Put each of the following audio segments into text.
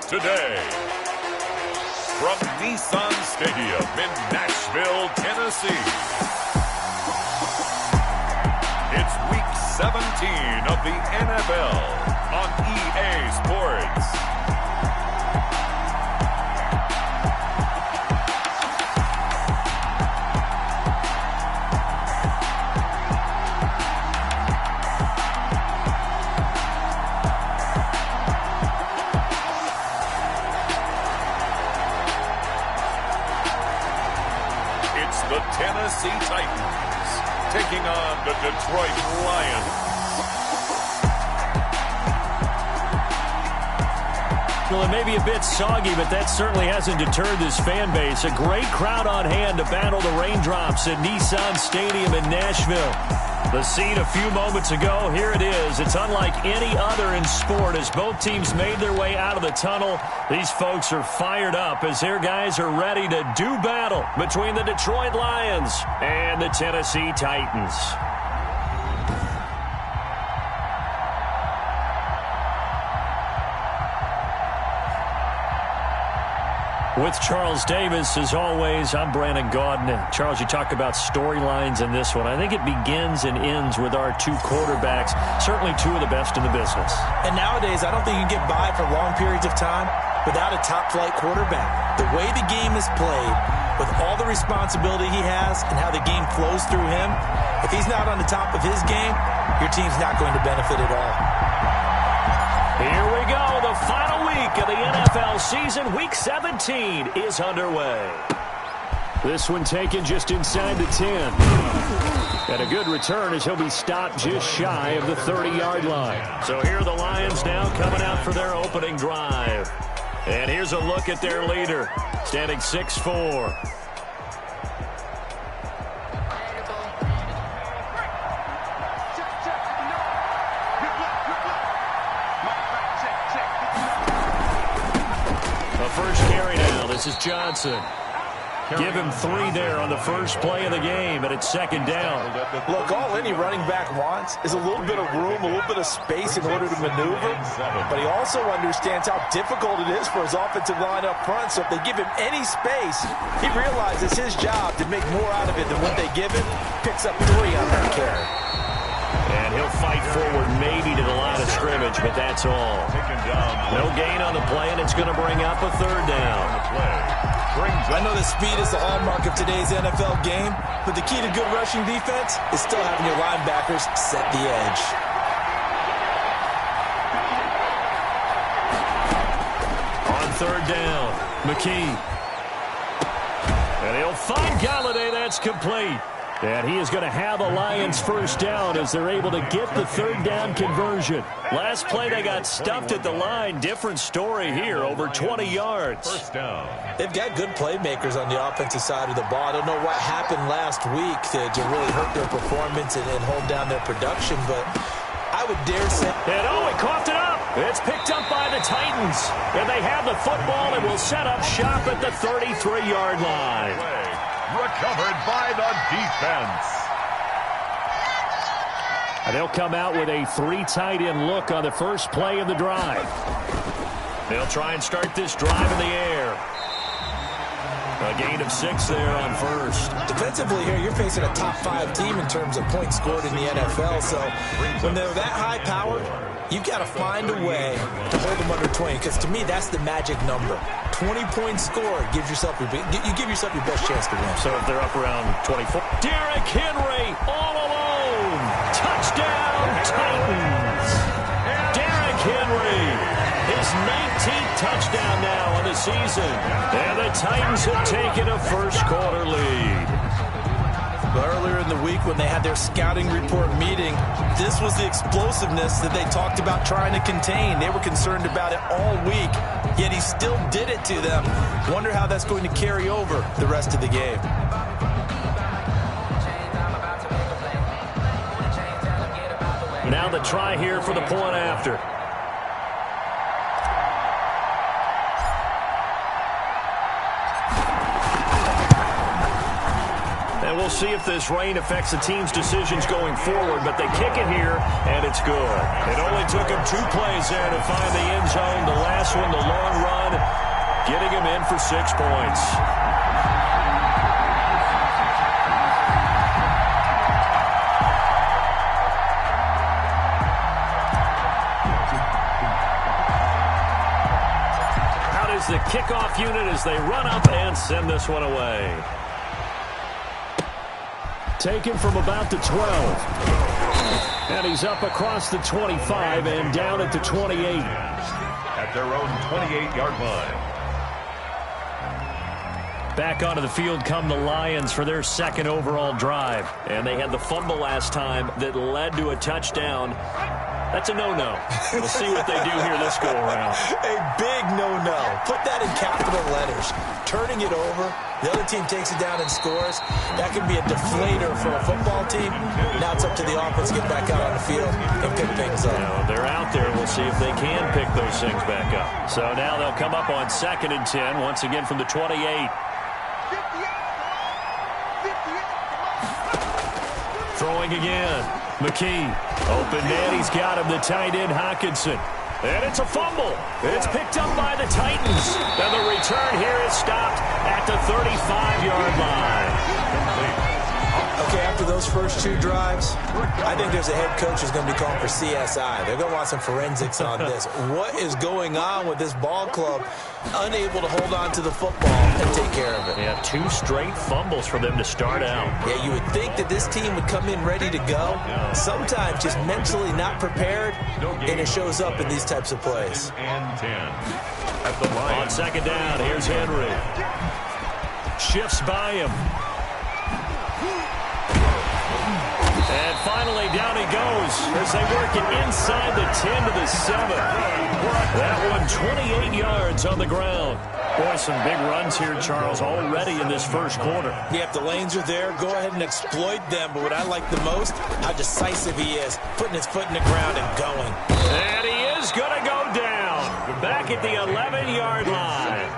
Today, from Nissan Stadium in Nashville, Tennessee, it's Week 17 of the NFL on EA Sports. The Tennessee Titans taking on the Detroit Lions. Well, it may be a bit soggy, but that certainly hasn't deterred this fan base. A great crowd on hand to battle the raindrops at Nissan Stadium in Nashville. The scene a few moments ago, here it is. It's unlike any other in sport as both teams made their way out of the tunnel. These folks are fired up as their guys are ready to do battle between the Detroit Lions and the Tennessee Titans. With Charles Davis, as always, I'm Brandon Gaudin. Charles, you talk about storylines in this one. I think it begins and ends with our two quarterbacks, certainly two of the best in the business. And nowadays, I don't think you can get by for long periods of time without a top-flight quarterback. The way the game is played, with all the responsibility he has and how the game flows through him, if he's not on the top of his game, your team's not going to benefit at all. Here we go. The final week of the NFL season. Week 17 is underway. This one taken just inside the 10. And a good return as he'll be stopped just shy of the 30-yard line. So here are the Lions now coming out for their opening drive. And here's a look at their leader, standing 6'4". First carry now. This is Johnson. Give him 3 there on the first play of the game, and it's second down. Look, all any running back wants is a little bit of room, a little bit of space in order to maneuver. But he also understands how difficult it is for his offensive line up front. So if they give him any space, he realizes his job to make more out of it than what they give him. Picks up 3 on that carry. And he'll fight forward maybe to the line of scrimmage, but that's all. No gain on the play, and it's going to bring up a third down. I know that speed is the hallmark of today's NFL game, but the key to good rushing defense is still having your linebackers set the edge. On third down, McKee. And he'll find Galladay. That's complete. And he is going to have a Lions first down as they're able to get the third down conversion. Last play, they got stuffed at the line. Different story here, over 20 yards. First down. They've got good playmakers on the offensive side of the ball. I don't know what happened last week to really hurt their performance and hold down their production, but I would dare say... And oh, he coughed it up. It's picked up by the Titans. And they have the football and will set up shop at the 33-yard line. Recovered by the defense. And they'll come out with a 3 tight end look on the first play of the drive. They'll try and start this drive in the air. A gain of 6 there on first. Defensively here, you're facing a top 5 team in terms of points scored in the NFL. So when they're that high powered, you've got to find a way to hold them under 20. Because to me, that's the magic number. 20 points scored gives yourself you give yourself your best chance to win. So if they're up around 24. Derrick Henry all alone. Touchdown Titans. Derrick Henry. His 19th touchdown now on the season. And the Titans have taken a first-quarter lead. Earlier in the week when they had their scouting report meeting, this was the explosiveness that they talked about trying to contain. They were concerned about it all week, yet he still did it to them. Wonder how that's going to carry over the rest of the game. Now the try here for the point after. And we'll see if this rain affects the team's decisions going forward, but they kick it here, and it's good. It only took him 2 plays there to find the end zone. The last one, the long run, getting him in for 6 points. Out is the kickoff unit as they run up and send this one away. Taken from about the 12. And he's up across the 25 and down at the 28. At their own 28-yard line. Back onto the field come the Lions for their second overall drive. And they had the fumble last time that led to a touchdown. That's a no-no. We'll see what they do here this go-around. A big no-no. Put that in capital letters. Turning it over, the other team takes it down and scores. That can be a deflator for a football team. Now it's up to the offense to get back out on the field and pick things up. They're out there. We'll see if they can pick those things back up. So now they'll come up on 2nd and 10, once again from the 28. Throwing again. McKee. Open man. He's got him. The tight end, Hockenson. And it's a fumble. It's picked up by the Titans. And the return here is stopped at the 35-yard line. Okay, after those first 2 drives, I think there's a head coach who's going to be calling for CSI. They're going to want some forensics on this. What is going on with this ball club? Unable to hold on to the football and take care of it. Yeah, 2 straight fumbles for them to start out. Yeah, you would think that this team would come in ready to go. Sometimes just mentally not prepared, and it shows up in these types of plays. And 10. At the line. On 2nd down, here's Henry. Shifts by him. And finally, down he goes as they work it inside the 10 to the 7. That one, 28 yards on the ground. Boy, some big runs here, Charles, already in this first quarter. Yeah, if the lanes are there, go ahead and exploit them. But what I like the most, how decisive he is, putting his foot in the ground and going. And he is going to go down. Back at the 11-yard line.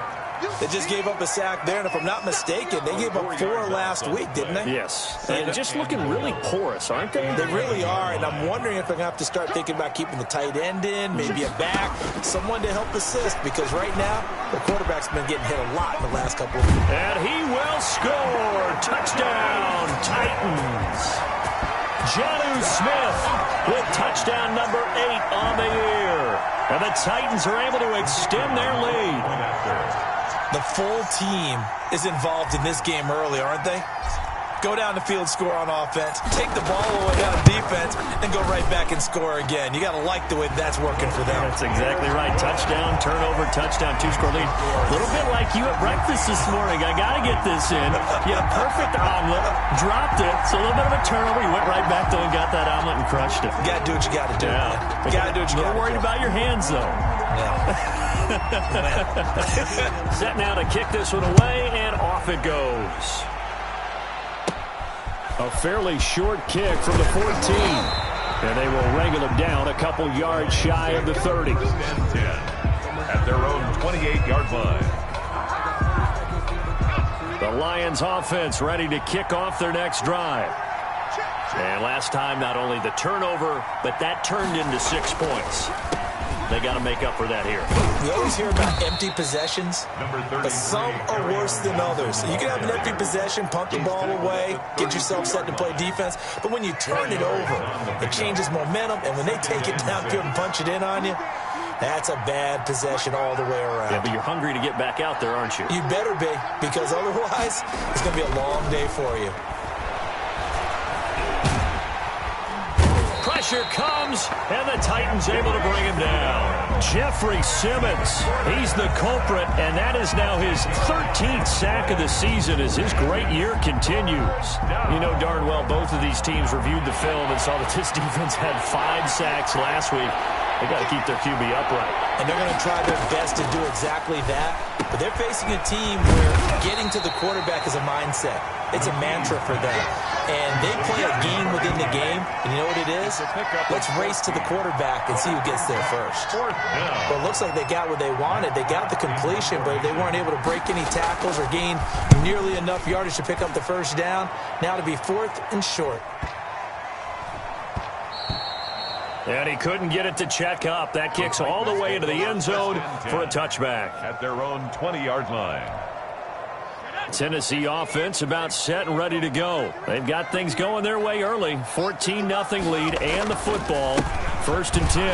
They just gave up a sack there, and if I'm not mistaken, they gave up 4 last week, didn't they? Yes. And just looking really porous, aren't they? They really are, and I'm wondering if they're going to have to start thinking about keeping the tight end in, maybe a back, someone to help assist, because right now, the quarterback's been getting hit a lot in the last couple of weeks. And he will score. Touchdown, Titans. Jonnu Smith with touchdown number 8 on the year. And the Titans are able to extend their lead. The full team is involved in this game early, aren't they? Go down the field, score on offense, take the ball away on defense, and go right back and score again. You got to like the way that's working for them. That's exactly right. Touchdown, turnover, touchdown, 2-score lead. A little bit like you at breakfast this morning. I got to get this in. You had a perfect omelet, dropped it. So a little bit of a turnover. You went right back though and got that omelet and crushed it. You got to do what you got to do. Yeah. You got to do what you got to do. A little worried about your hands though. Yeah. Set now to kick this one away, and off it goes. A fairly short kick from the 14. And they will wrangle him down a couple yards shy of the 30. At their own 28-yard line. The Lions offense ready to kick off their next drive. And last time, not only the turnover, but that turned into 6 points. They got to make up for that here. We always hear about empty possessions, but some are worse than others. You can have an empty possession, punt the ball away, get yourself set to play defense, but when you turn it over, it changes momentum, and when they take it downfield and punch it in on you, that's a bad possession all the way around. Yeah, but you're hungry to get back out there, aren't you? You better be, because otherwise, it's going to be a long day for you. Pressure comes, and the Titans able to bring him down. Jeffrey Simmons, he's the culprit, and that is now his 13th sack of the season as his great year continues. You know darn well both of these teams reviewed the film and saw that this defense had 5 sacks last week. They got to keep their QB upright. And they're going to try their best to do exactly that. But they're facing a team where getting to the quarterback is a mindset. It's a mantra for them. And they play a game within the game. And you know what it is? Let's race to the quarterback and see who gets there first. Well, it looks like they got what they wanted. They got the completion, but they weren't able to break any tackles or gain nearly enough yardage to pick up the first down. Now to be 4th and short. And he couldn't get it to check up. That kicks all the way into the end zone for a touchback. At their own 20-yard line. Tennessee offense about set and ready to go. They've got things going their way early. 14-0 lead and the football. 1st and 10.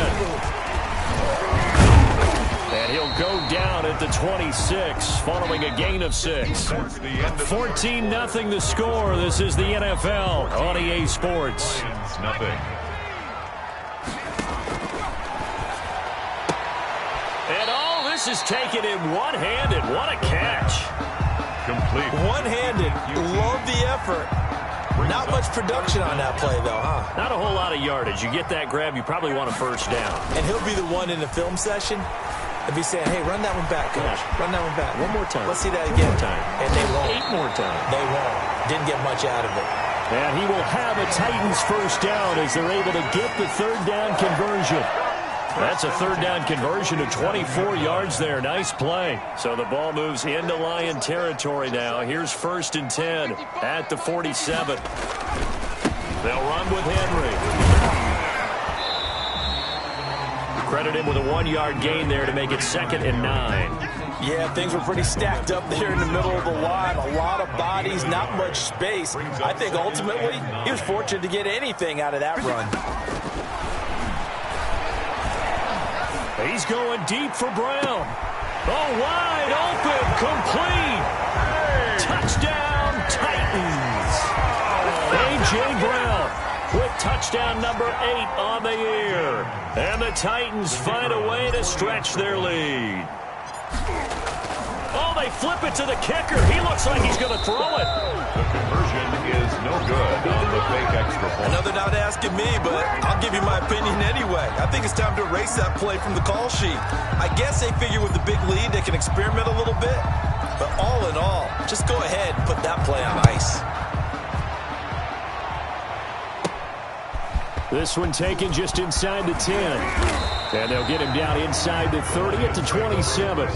And he'll go down at the 26 following a gain of 6. 14-0 the score. This is the NFL on EA Sports. Nothing. And all this is taken in one-handed. What a catch. Complete. One-handed. Love the effort. Not much production on that play, though, huh? Not a whole lot of yardage. You get that grab, you probably want a first down. And he'll be the one in the film session and be saying, hey, run that one back, coach. Run that one back. One more time. Let's see that again. One more time. And they won't. 8 more times. They won't. Didn't get much out of it. And he will have a Titans first down as they're able to get the 3rd down conversion. That's a 3rd down conversion of 24 yards there. Nice play. So the ball moves into Lion territory now. Here's 1st and 10 at the 47. They'll run with Henry. Credit him with a 1-yard gain there to make it 2nd and 9. Yeah, things were pretty stacked up there in the middle of the line. A lot of bodies, not much space. I think ultimately he was fortunate to get anything out of that run. He's going deep for Brown. Oh, wide open, complete. Touchdown, Titans. A.J. Brown with touchdown number 8 on the year. And the Titans find a way to stretch their lead. Oh, they flip it to the kicker. He looks like he's going to throw it. The conversion is no good on the fake extra point. I know they're not asking me, but I'll give you my opinion anyway. I think it's time to erase that play from the call sheet. I guess they figure with the big lead they can experiment a little bit. But all in all, just go ahead and put that play on ice. This one taken just inside the 10. And they'll get him down inside the 30 at the 27.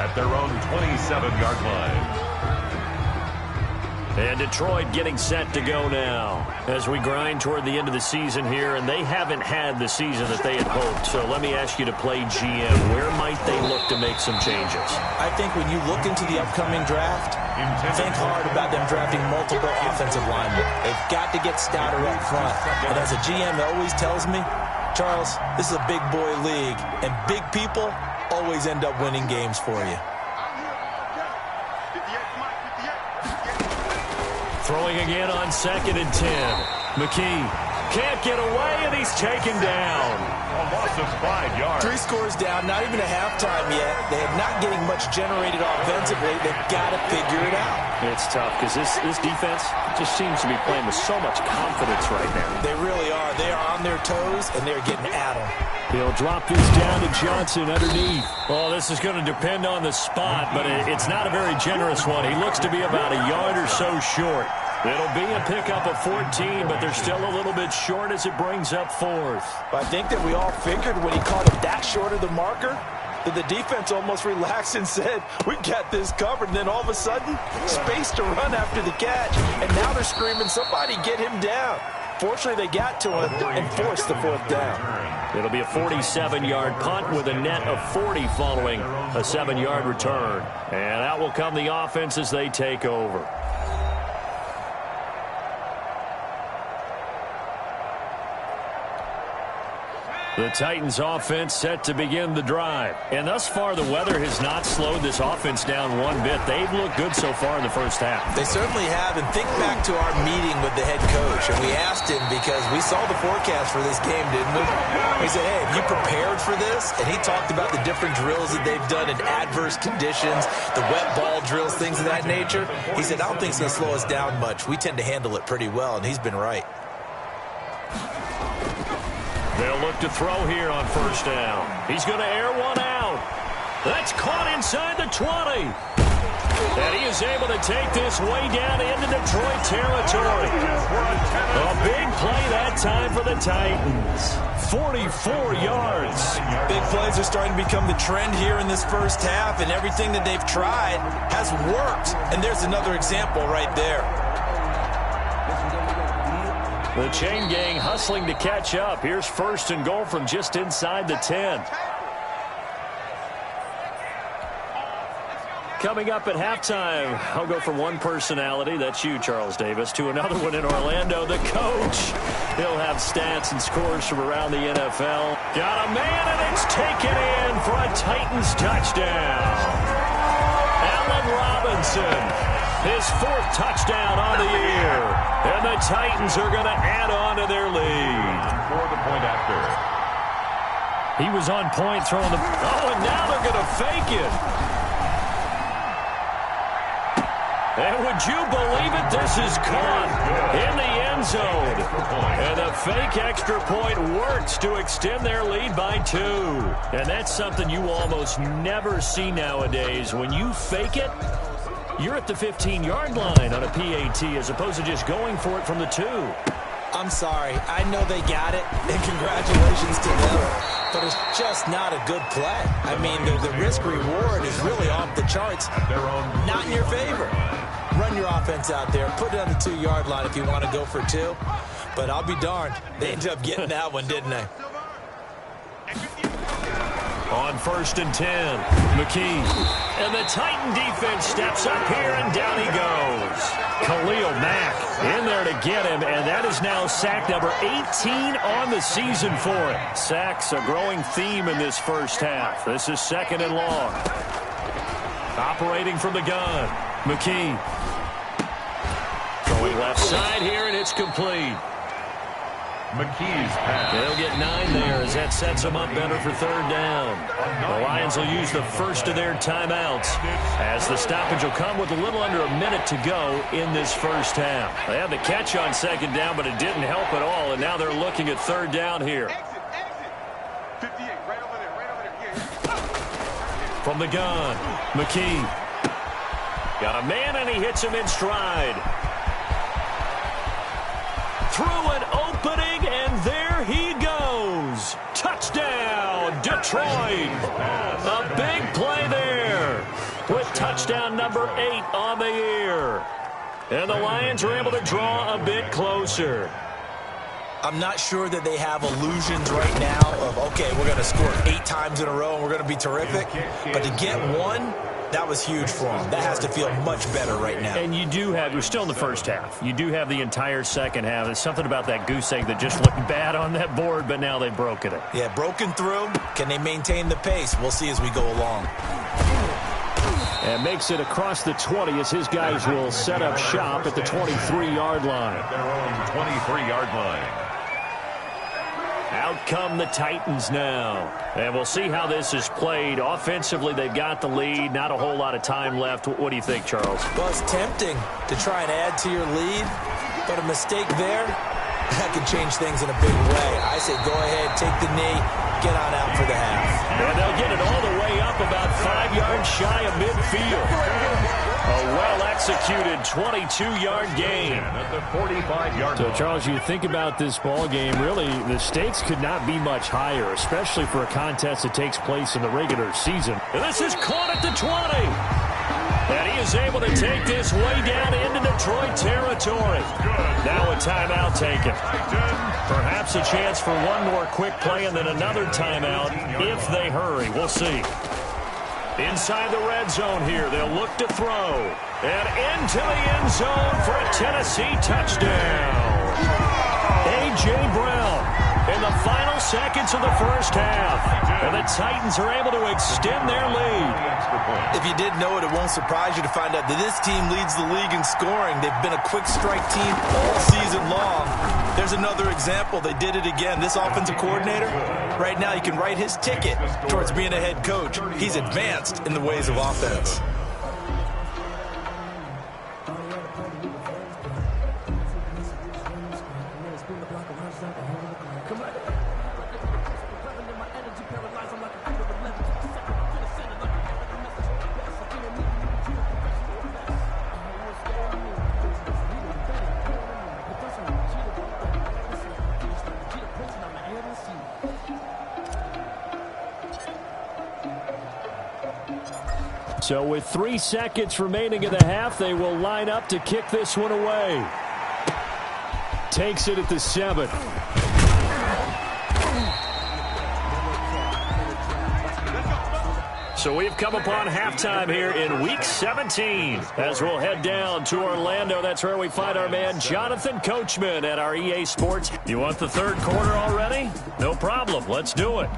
At their own 27-yard line. And Detroit getting set to go now as we grind toward the end of the season here, and they haven't had the season that they had hoped. So let me ask you to play GM. Where might they look to make some changes? I think when you look into the upcoming draft, think hard about them drafting multiple offensive linemen. They've got to get stouter up front. And as a GM always tells me, Charles, this is a big boy league, and big people always end up winning games for you. Throwing again on 2nd and 10. McKee can't get away, and he's taken down. A loss of 5 yards. 3 scores down, not even a halftime yet. They're not getting much generated offensively. They've got to figure it out. It's tough because this defense just seems to be playing with so much confidence right now. They really are. They are on their toes, and they're getting at them. He'll drop this down to Johnson underneath. Well, this is going to depend on the spot, but it's not a very generous one. He looks to be about a yard or so short. It'll be a pickup of 14, but they're still a little bit short as it brings up 4th. I think that we all figured when he caught it that short of the marker that the defense almost relaxed and said, we got this covered. And then all of a sudden, space to run after the catch. And now they're screaming, somebody get him down. Unfortunately, they got to him and forced the 4th down. It'll be a 47-yard punt with a net of 40 following a 7-yard return. And out will come the offense as they take over. The Titans offense set to begin the drive. And thus far, the weather has not slowed this offense down one bit. They've looked good so far in the first half. They certainly have. And think back to our meeting with the head coach. And we asked him because we saw the forecast for this game, didn't we? We said, hey, have you prepared for this? And he talked about the different drills that they've done in adverse conditions, the wet ball drills, things of that nature. He said, I don't think it's going to slow us down much. We tend to handle it pretty well, and he's been right. They'll look to throw here on first down. He's going to air one out. That's caught inside the 20. And he is able to take this way down into Detroit territory. A big play that time for the Titans. 44 yards. Big plays are starting to become the trend here in this first half, and everything that they've tried has worked. And there's another example right there. The chain gang hustling to catch up. Here's first and goal from just inside the 10. Coming up at halftime, I'll go from one personality, that's you, Charles Davis, to another one in Orlando, the coach. He'll have stats and scores from around the NFL. Got a man, and it's taken in for a Titans touchdown. Allen Robinson. His 4th touchdown on the year. And the Titans are going to add on to their lead. For the point after. He was on point throwing the... Oh, and now they're going to fake it. And would you believe it? This is caught in the end zone. And the fake extra point works to extend their lead by 2. And that's something you almost never see nowadays. When you fake it, you're at the 15-yard line on a PAT as opposed to just going for it from the 2. I'm sorry. I know they got it, and congratulations to them. But it's just not a good play. I mean, the risk-reward is really off the charts. Not in your favor. Run your offense out there. Put it on the 2-yard line if you want to go for 2. But I'll be darned. They ended up getting that one, didn't they? On first and 10, McKee. And the Titan defense steps up here, and down he goes. Khalil Mack in there to get him, and that is now sack number 18 on the season for him. Sacks a growing theme in this first half. This is 2nd and long. Operating from the gun, McKee. Throwing left side here, and it's complete. McKee's pass. They'll get 9 there as that sets them up better for 3rd down. The Lions will use the first of their timeouts as the stoppage will come with a little under a minute to go in this first half. They had the catch on 2nd down, but it didn't help at all, and now they're looking at 3rd down here. From the gun, McKee. Got a man, and he hits him in stride. Through an opening, and there he goes. Touchdown, Detroit. A big play there with touchdown number 8 on the year. And the Lions are able to draw a bit closer. I'm not sure that they have illusions right now of, okay, we're going to score 8 times in a row and we're going to be terrific. But to get one, that was huge for them. That has to feel much better right now. And you do have, we're still in the first half. You do have the entire second half. There's something about that goose egg that just looked bad on that board, but now they've broken it. Yeah, broken through. Can they maintain the pace? We'll see as we go along. And makes it across the 20 as his guys will set up shop at the 23-yard line. At their own 23-yard line. Out come the Titans now. And we'll see how this is played. Offensively, they've got the lead. Not a whole lot of time left. What do you think, Charles? Well, it's tempting to try and add to your lead, but a mistake there, that could change things in a big way. I say go ahead, take the knee, get on out for the half. And they'll get it all the way up about 5 yards shy of midfield. A well-executed 22-yard gain. At the 45-yard So, line. Charles, you think about this ball game, really, the stakes could not be much higher, especially for a contest that takes place in the regular season. And this is caught at the 20. And he is able to take this way down into Detroit territory. Now a timeout taken. Perhaps a chance for one more quick play and then another timeout if they hurry. We'll see. Inside the red zone here, they'll look to throw. And into the end zone for a Tennessee touchdown. A.J. Brown in the final seconds of the first half. And the Titans are able to extend their lead. If you didn't know it, it won't surprise you to find out that this team leads the league in scoring. They've been a quick strike team all season long. There's another example. They did it again. This offensive coordinator, right now you can write his ticket towards being a head coach. He's advanced in the ways of offense. So with 3 seconds remaining in the half, they will line up to kick this one away. Takes it at the 7. So we've come upon halftime here in Week 17. As we'll head down to Orlando, that's where we find our man Jonathan Coachman at our EA Sports. You want the third quarter already? No problem. Let's do it.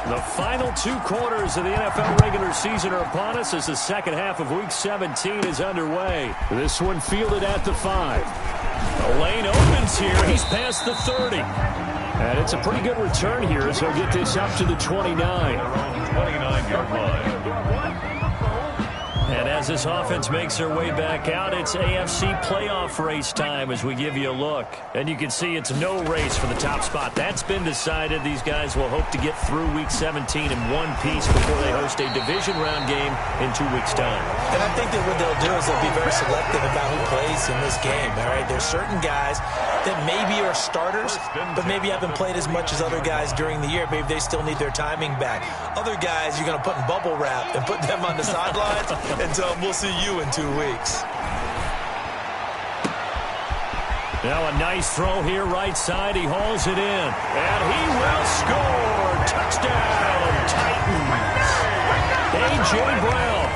The final 2 quarters of the NFL regular season are upon us as the second half of Week 17 is underway. This one fielded at the 5. The lane opens here. He's past the 30. And it's a pretty good return here as he'll get this up to the 29. 29-yard line. And as this offense makes their way back out, it's AFC playoff race time as we give you a look. And you can see it's no race for the top spot. That's been decided. These guys will hope to get through Week 17 in one piece before they host a division round game in 2 weeks' time. And I think that what they'll do is they'll be very selective about who plays in this game. All right, there's certain guys that maybe are starters, but maybe haven't played as much as other guys during the year. Maybe they still need their timing back. Other guys you're going to put in bubble wrap and put them on the sidelines and tell them we'll see you in 2 weeks. Now a nice throw here right side. He hauls it in. And he will score. Touchdown, Titans. A.J. Brown,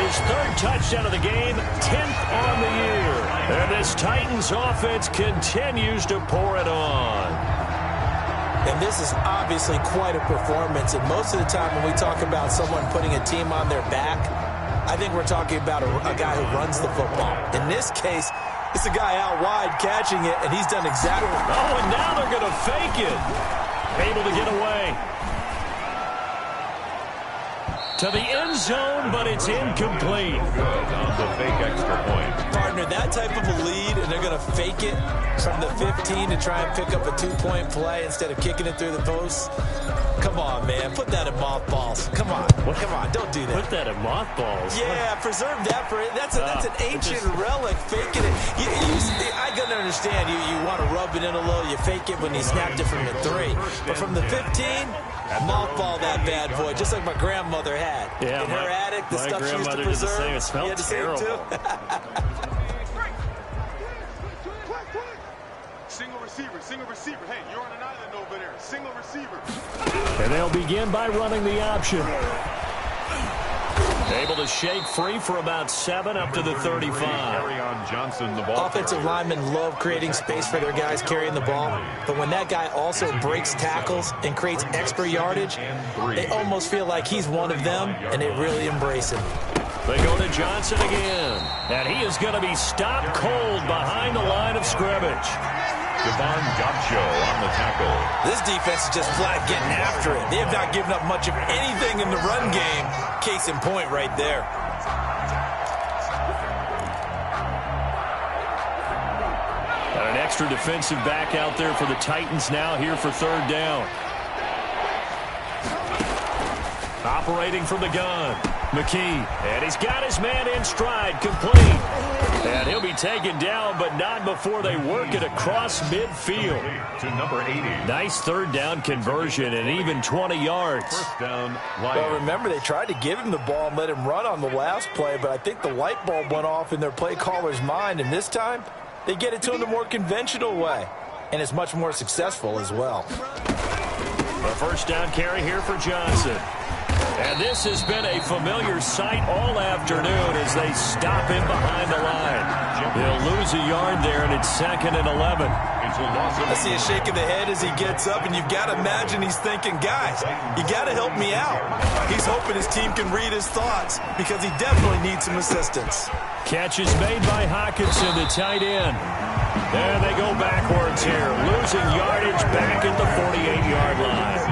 his 3rd touchdown of the game, 10th on the year. And this Titans offense continues to pour it on. And this is obviously quite a performance. And most of the time when we talk about someone putting a team on their back, I think we're talking about a guy who runs the football. In this case, it's a guy out wide catching it, and he's done exactly. Oh, and now they're going to fake it. Able to get away. To the end zone, but it's incomplete. Good on the fake extra point. Partner, that type of a lead, and they're going to fake it from the 15 to try and pick up a 2-point play instead of kicking it through the posts. Come on, man. Put that in mothballs. Come on. Come on. Don't do that. Put that in mothballs? Yeah, preserve that for it. That's an ancient relic, faking it. I can understand. You want to rub it in a little. You fake it when you snapped it from the 3. But from the 15, mothball that bad boy, just like my grandmother had. Yeah, in her attic, the stuff she used to did the preserve. same. It smelled terrible. Too. Single receiver. Hey, you're on an island over there. Single receiver. And they'll begin by running the option. Able to shake free for about 7 up to the 35. Johnson, the ball Offensive linemen love creating space for their guys carrying the ball, but when that guy also breaks tackles and creates extra yardage, they almost feel like he's one of them, and they really embrace him. They go to Johnson again, and he is going to be stopped cold behind the line of scrimmage. Devon Gopcho on the tackle. This defense is just flat getting after it. They have not given up much of anything in the run game. Case in point right there. Got an extra defensive back out there for the Titans now here for 3rd down. Operating from the gun. McKee, and he's got his man in stride, complete. And he'll be taken down, but not before they work it across midfield. To number 80. Nice third down conversion and even 20 yards. First down, Well, Lions. remember, they tried to give him the ball and let him run on the last play, but I think the light bulb went off in their play caller's mind, and this time they get it to him the more conventional way, and it's much more successful as well. The first down carry here for Johnson. And this has been a familiar sight all afternoon as they stop him behind the line. They'll lose a yard there, and it's 2nd and 11. It's a loss of I see a shake of the head as he gets up, and you've got to imagine he's thinking, guys, you got to help me out. He's hoping his team can read his thoughts because he definitely needs some assistance. Catch is made by Hawkinson, the tight end. There they go backwards here, losing yardage back at the 48-yard line.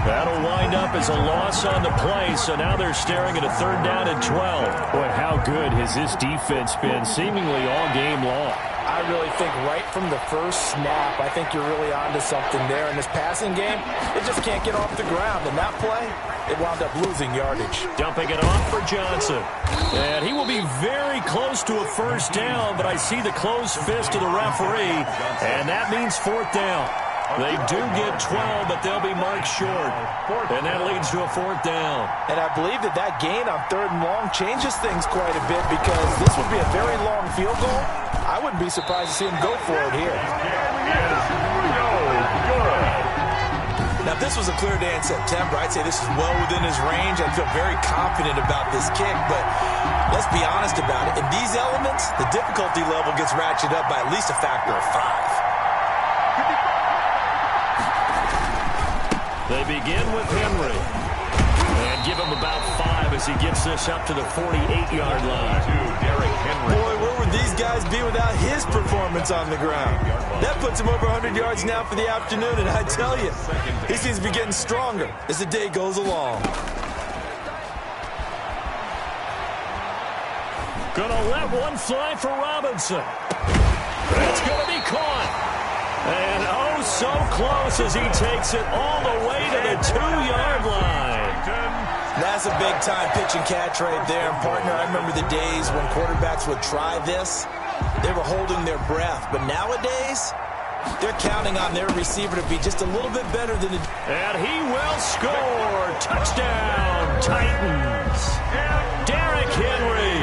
That'll wind up as a loss on the play, so now they're staring at a 3rd down and 12. Boy, how good has this defense been, seemingly all game long. I really think right from the first snap, I think you're really onto something there. In this passing game, it just can't get off the ground. And that play, it wound up losing yardage. Dumping it off for Johnson. And he will be very close to a first down, but I see the closed fist of the referee, and that means 4th down. They do get 12, but they'll be marked short. And that leads to a 4th down. And I believe that gain on 3rd and long changes things quite a bit because this would be a very long field goal. I wouldn't be surprised to see him go for it here. Now, if this was a clear day in September, I'd say this is well within his range. I feel very confident about this kick, but let's be honest about it. In these elements, the difficulty level gets ratcheted up by at least a factor of 5. They begin with Henry. And give him about 5 as he gets this up to the 48-yard line. Boy, where would these guys be without his performance on the ground? That puts him over 100 yards now for the afternoon, and I tell you, he seems to be getting stronger as the day goes along. Gonna let one fly for Robinson. That's gonna be caught. And oh, so close as he takes it all the way to the 2-yard line. That's a big-time pitch and catch right there. And, partner, I remember the days when quarterbacks would try this. They were holding their breath. But nowadays, they're counting on their receiver to be just a little bit better than the... And he will score. Touchdown, Titans. Derrick Henry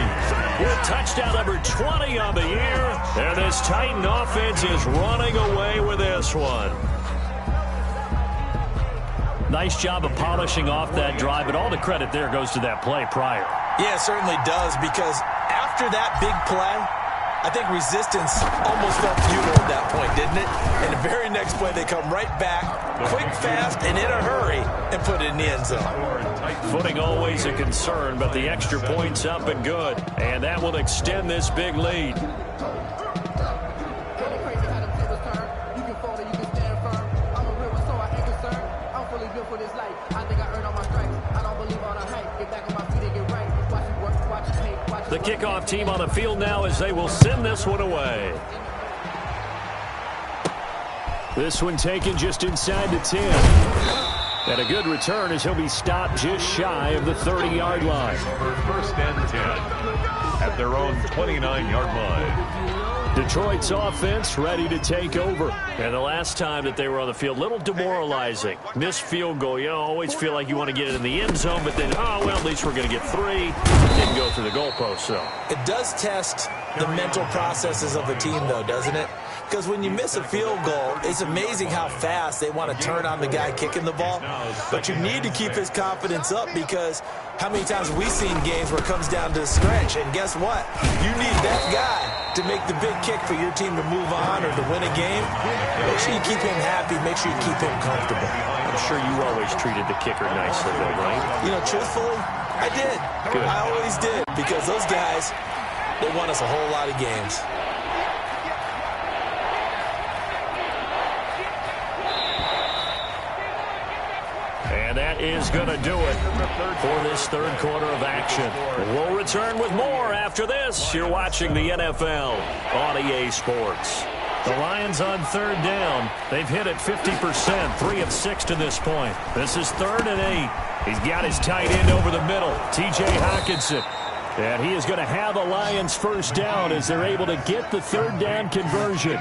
with touchdown number 20 on the year. And this Titan offense is running away with this one. Nice job of polishing off that drive, but all the credit there goes to that play prior. Yeah, it certainly does, because after that big play, I think resistance almost felt futile at that point, didn't it? And the very next play, they come right back, quick, fast, and in a hurry, and put it in the end zone. Footing always a concern, but the extra point's up and good. And that will extend this big lead. The kickoff team on the field now as they will send this one away. This one taken just inside the 10. And a good return as he'll be stopped just shy of the 30-yard line. First and 10 at their own 29-yard line. Detroit's offense ready to take over. And the last time that they were on the field, a little demoralizing. Missed field goal. You always feel like you want to get it in the end zone, but then, oh, well, at least we're going to get 3. Didn't go through the goalpost, though. It does test the mental processes of a team, though, doesn't it? Because when you miss a field goal, it's amazing how fast they want to turn on the guy kicking the ball. But you need to keep his confidence up, because how many times have we seen games where it comes down to the stretch? And guess what? You need that guy to make the big kick for your team to move on or to win a game. Make sure you keep him happy. Make sure you keep him comfortable. I'm sure you always treated the kicker nicely, though, right? You know, truthfully, I did. Good. I always did, because those guys, they won us a whole lot of games. And that is going to do it for this third quarter of action. We'll return with more after this. You're watching the NFL on EA Sports. The Lions on third down. They've hit it 50%, 3 of 6 to this point. This is 3rd and 8. He's got his tight end over the middle, T.J. Hockenson. And he is going to have the Lions first down as they're able to get the third down conversion.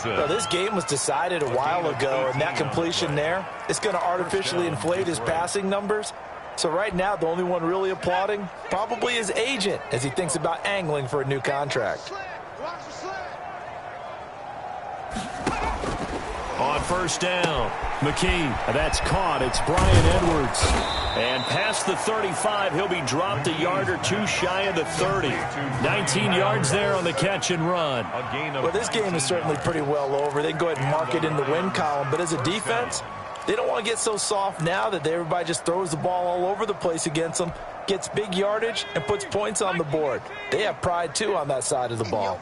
Well, this game was decided a while ago, and that completion there, it's going to artificially inflate his passing numbers. So right now, the only one really applauding probably his agent as he thinks about angling for a new contract. On first down, McKee, that's caught. It's Brian Edwards. And past the 35, he'll be dropped a yard or two shy of the 30. 19 yards there on the catch and run. Well, this game is certainly pretty well over. They can go ahead and mark it in the win column. But as a defense, they don't want to get so soft now that everybody just throws the ball all over the place against them, gets big yardage, and puts points on the board. They have pride, too, on that side of the ball.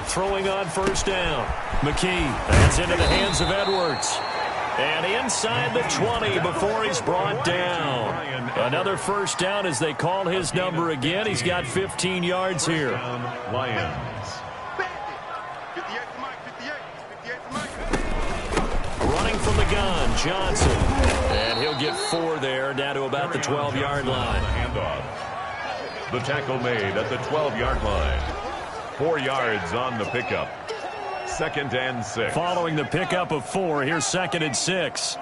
Throwing on first down. McKee, that's into the hands of Edwards. And inside the 20 before he's brought down. Another first down as they call his number again. He's got 15 yards here. Lions. Running from the gun, Johnson. And he'll get 4 there, down to about the 12-yard line. The tackle made at the 12-yard line. 4 yards on the pickup. 2nd and 6. Following the pickup of 4, here's 2nd and 6.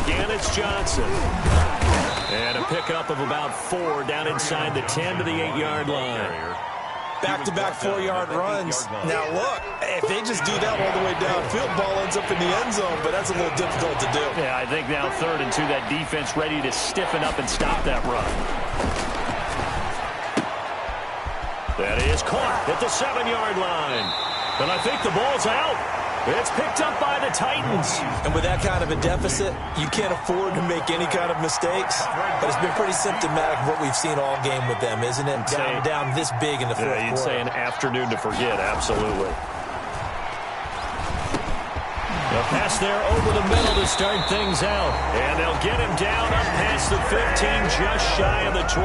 Again, it's Johnson. And a pickup of about 4 down inside the 10 to the 8-yard line. Back-to-back 4-yard runs. Now, look, if they just do that all the way downfield, ball ends up in the end zone, but that's a little difficult to do. Yeah, I think now 3rd and 2, that defense ready to stiffen up and stop that run. That is caught at the 7-yard line. And I think the ball's out. It's picked up by the Titans. And with that kind of a deficit, you can't afford to make any kind of mistakes. But it's been pretty symptomatic of what we've seen all game with them, isn't it? Down this big in the fourth quarter. You'd say an afternoon to forget, absolutely. The pass there over the middle to start things out. And they'll get him down up past the 15, just shy of the 20.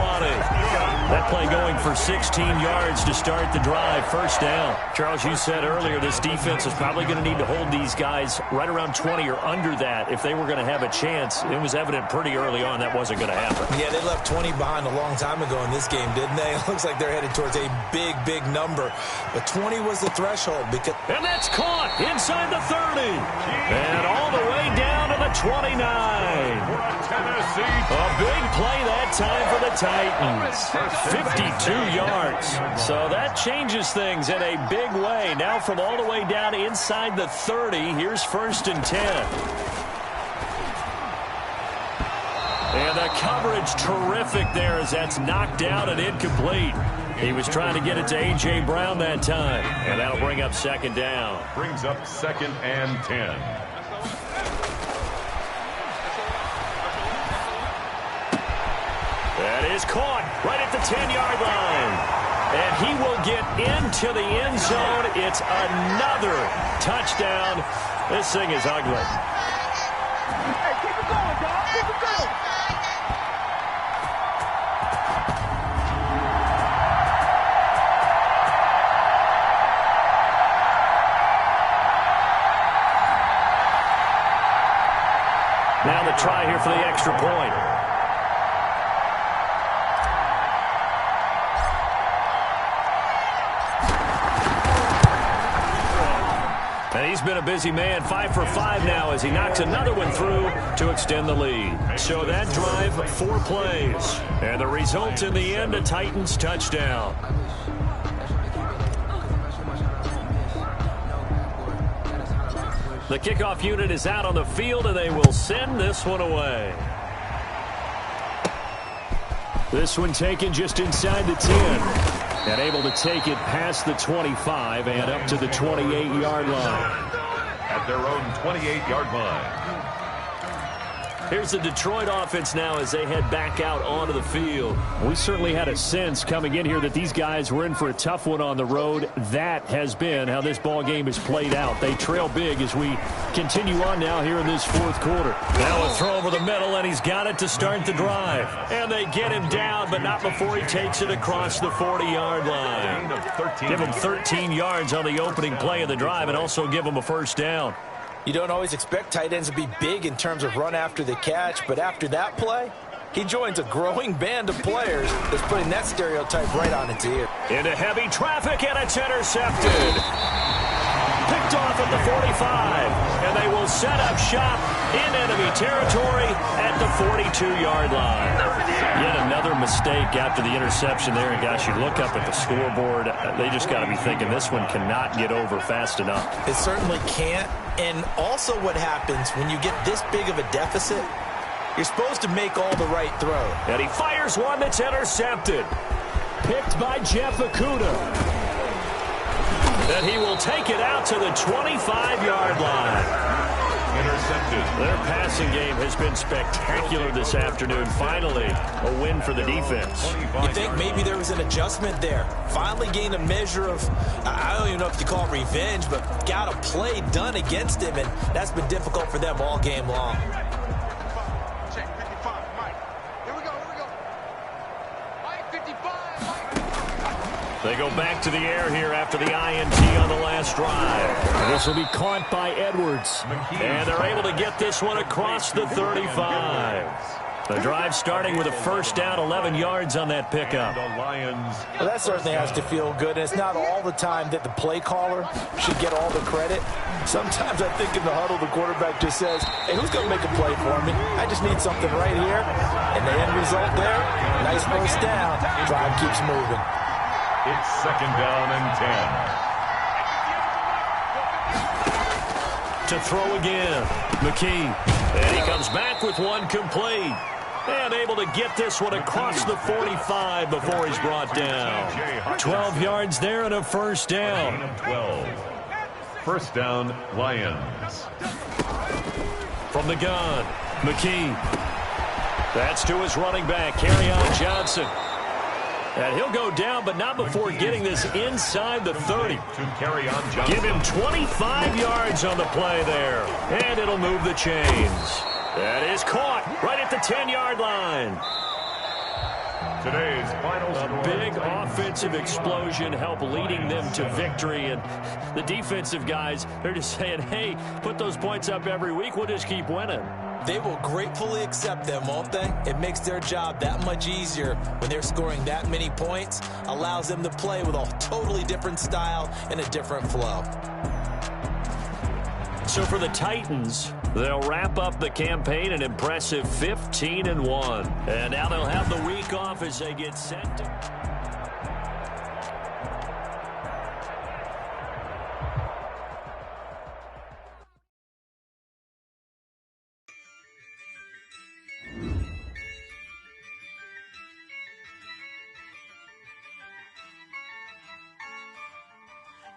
That play going for 16 yards to start the drive. First down. Charles, you said earlier this defense is probably going to need to hold these guys right around 20 or under that if they were going to have a chance. It was evident pretty early on that wasn't going to happen. Yeah, they left 20 behind a long time ago in this game, didn't they? It looks like they're headed towards a big, big number. But 20 was the threshold. And that's caught inside the 30. And all the way down to the 29. A big play that time for the Titans. 52 yards. So that changes things in a big way. Now from all the way down inside the 30, here's 1st and 10. And the coverage terrific there as that's knocked down and incomplete. He was trying to get it to A.J. Brown that time. And that'll bring up 2nd down. Brings up 2nd and 10. That is caught right at the 10-yard line. And he will get into the end zone. It's another touchdown. This thing is ugly. Hey, keep it going, dog. Keep it going. Now the try here for the extra point. And he's been a busy man, 5 for 5 now as he knocks another one through to extend the lead. So that drive, 4 plays. And the result in the end, a Titans touchdown. The kickoff unit is out on the field, and they will send this one away. This one taken just inside the 10. And able to take it past the 25 and up to the 28-yard line. At their own 28-yard line. Here's the Detroit offense now as they head back out onto the field. We certainly had a sense coming in here that these guys were in for a tough one on the road. That has been how this ball game has played out. They trail big as we continue on now here in this fourth quarter. Now a throw over the middle, and he's got it to start the drive. And they get him down, but not before he takes it across the 40-yard line. Give him 13 yards on the opening play of the drive and also give him a first down. You don't always expect tight ends to be big in terms of run after the catch, but after that play, he joins a growing band of players that's putting that stereotype right on its ear. Into heavy traffic, and it's intercepted. Picked off at the 45, and they will set up shop in enemy territory at the 42-yard line. Yet another mistake after the interception there, and gosh, you look up at the scoreboard, they just got to be thinking this one cannot get over fast enough. It certainly can't, and also what happens when you get this big of a deficit, you're supposed to make all the right throws. And he fires one that's intercepted. Picked by Jeff Okudah. And he will take it out to the 25-yard line. Intercepted. Their passing game has been spectacular this afternoon. Finally, a win for the defense. You think maybe there was an adjustment there. Finally gained a measure of, I don't even know if you call it revenge, but got a play done against him, and that's been difficult for them all game long. Check 55, Mike. Here we go. Mike 55, Mike. They go back to the air here after the INT on the last drive. This will be caught by Edwards. And they're able to get this one across the 35. The drive starting with a first down, 11 yards on that pickup. Well, that certainly has to feel good, and it's not all the time that the play caller should get all the credit. Sometimes I think in the huddle, the quarterback just says, hey, who's going to make a play for me? I just need something right here. And the end result there, nice first down. Drive keeps moving. It's second down and 10. To throw again, McKee. And he comes back with one complete. And able to get this one across the 45 before he's brought down. 12 yards there and a first down. 12. First down, Lions. From the gun, McKee. That's to his running back, Kerryon Johnson. And he'll go down, but not before getting this inside the 30. To Kerryon Johnson. Give him 25 yards on the play there. And it'll move the chains. That is caught right at the 10-yard line. Today's final A big offensive explosion helped leading them to victory. And the defensive guys, they're just saying, hey, put those points up every week. We'll just keep winning. They will gratefully accept them, won't they? It makes their job that much easier when they're scoring that many points. Allows them to play with a totally different style and a different flow. So for the Titans, they'll wrap up the campaign an impressive 15-1. And now they'll have the week off as they get set to...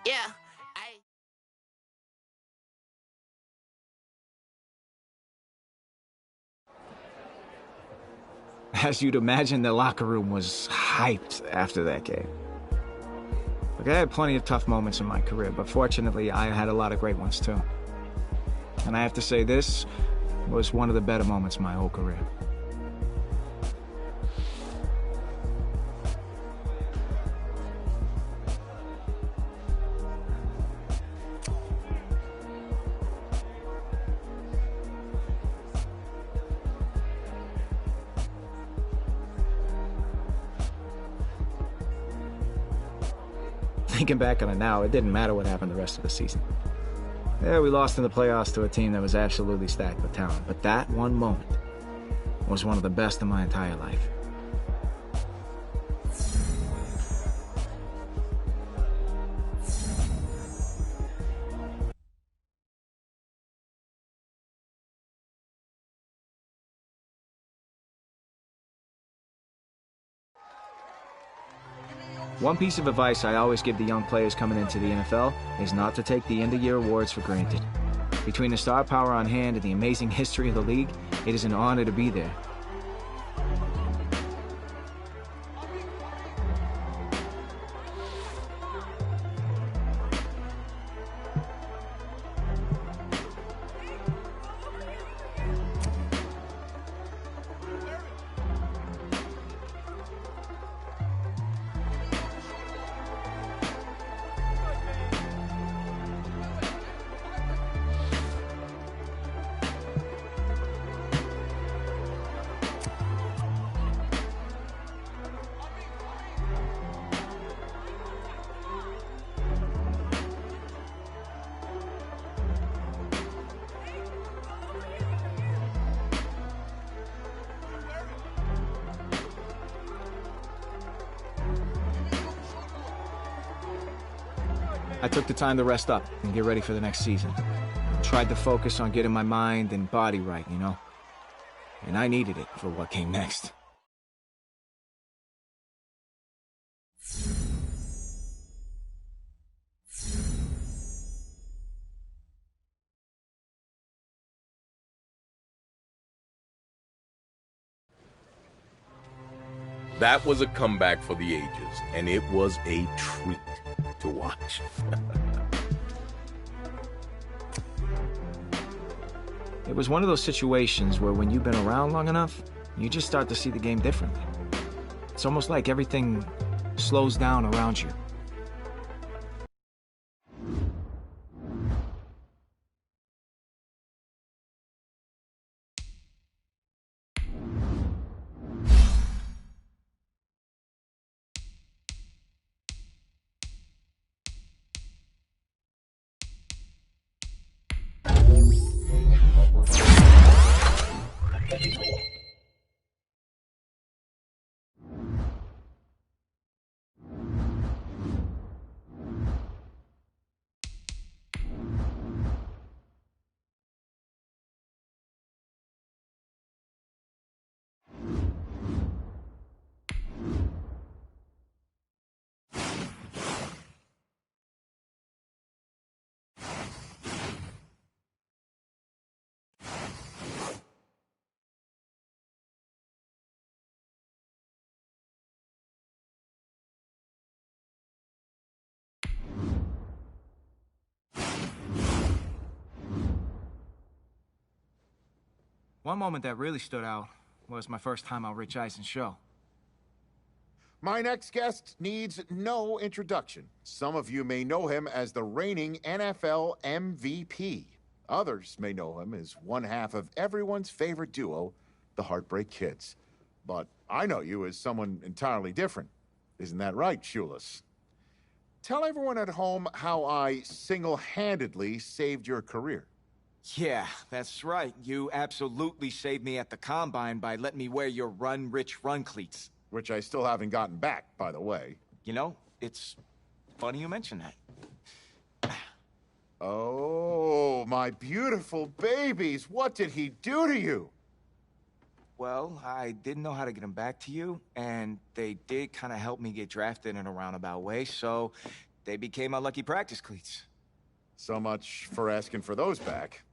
Yeah, As you'd imagine, the locker room was hyped after that game. Look, I had plenty of tough moments in my career, but fortunately, I had a lot of great ones too. And I have to say, this was one of the better moments of my whole career. Thinking back on it now, it didn't matter what happened the rest of the season. Yeah, we lost in the playoffs to a team that was absolutely stacked with talent, but that one moment was one of the best of my entire life. One piece of advice I always give the young players coming into the NFL is not to take the end-of-year awards for granted. Between the star power on hand and the amazing history of the league, it is an honor to be there. I took the time to rest up and get ready for the next season. Tried to focus on getting my mind and body right, you know? And I needed it for what came next. That was a comeback for the ages, and it was a treat to watch. It was one of those situations where when you've been around long enough, you just start to see the game differently. It's almost like everything slows down around you. One moment that really stood out was my first time on Rich Eison's show. My next guest needs no introduction. Some of you may know him as the reigning NFL MVP. Others may know him as one half of everyone's favorite duo, the Heartbreak Kids. But I know you as someone entirely different. Isn't that right, Shoeless? Tell everyone at home how I single-handedly saved your career. Yeah, that's right. You absolutely saved me at the Combine by letting me wear your Run Rich Run cleats. Which I still haven't gotten back, by the way. You know, it's funny you mention that. Oh, my beautiful babies. What did he do to you? Well, I didn't know how to get them back to you, and they did kind of help me get drafted in a roundabout way, so they became my lucky practice cleats. So much for asking for those back.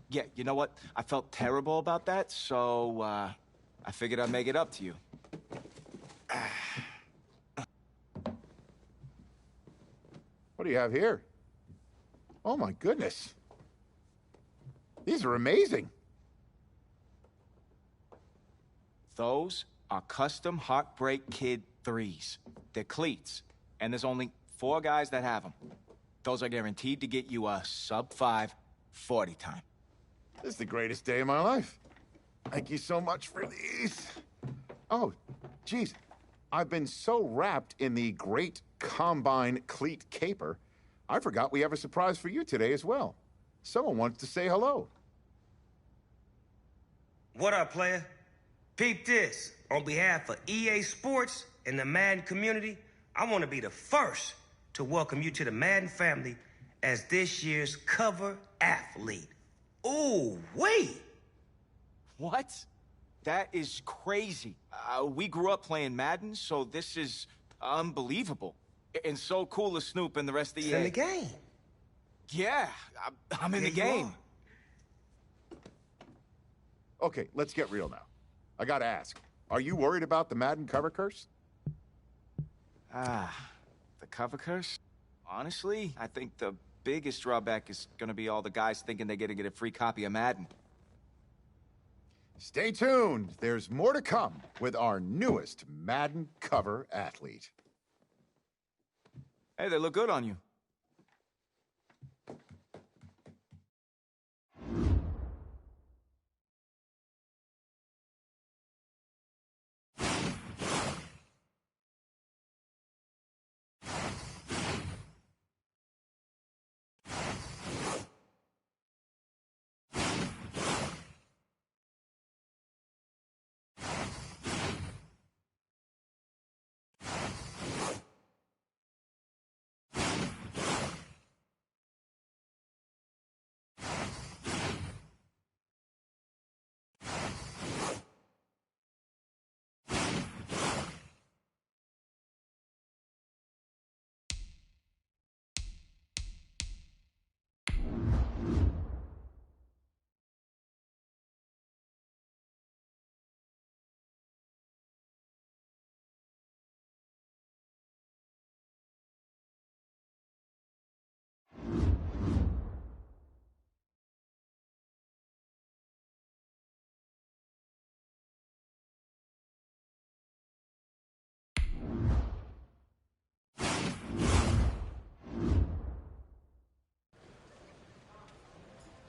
Yeah, you know what? I felt terrible about that, so I figured I'd make it up to you. What do you have here? Oh my goodness. These are amazing. Those are custom Heartbreak Kid 3s. They're cleats, and there's only 4 guys that have them. Those are guaranteed to get you a sub-5 40 time. This is the greatest day of my life. Thank you so much for these. Oh, geez. I've been so wrapped in the great Combine cleat caper, I forgot we have a surprise for you today as well. Someone wants to say hello. What up, player? Peep this. On behalf of EA Sports and the Madden community, I want to be the first to welcome you to the Madden family as this year's cover athlete. Ooh, wait! What? That is crazy. We grew up playing Madden, so this is unbelievable. And so cool to Snoop and the rest of the It's in the game. Yeah, I'm in the game. Okay, let's get real now. I gotta ask, are you worried about the Madden cover curse? The cover curse? Honestly, I think the biggest drawback is gonna be all the guys thinking they're gonna get a free copy of Madden. Stay tuned. There's more to come with our newest Madden cover athlete. Hey, they look good on you.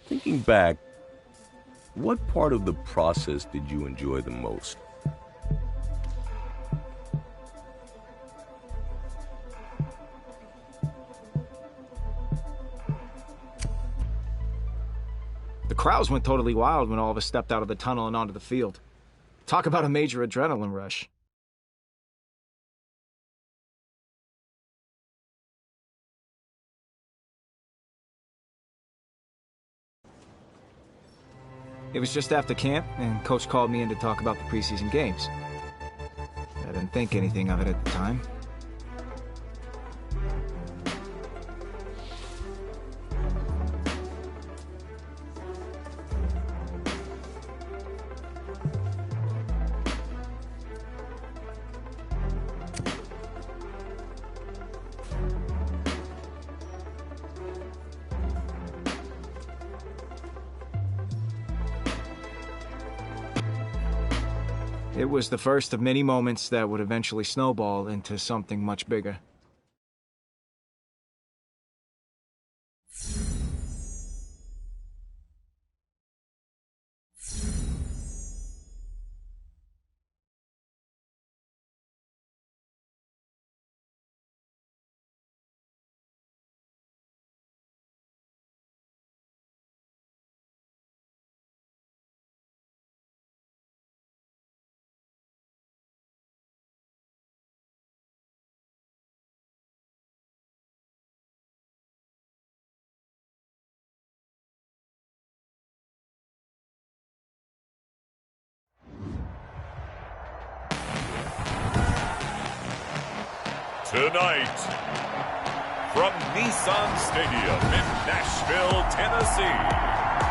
Thinking back, what part of the process did you enjoy the most? The crowds went totally wild when all of us stepped out of the tunnel and onto the field. Talk about a major adrenaline rush. It was just after camp, and Coach called me in to talk about the preseason games. I didn't think anything of it at the time. It was the first of many moments that would eventually snowball into something much bigger. Tonight, from Nissan Stadium in Nashville, Tennessee,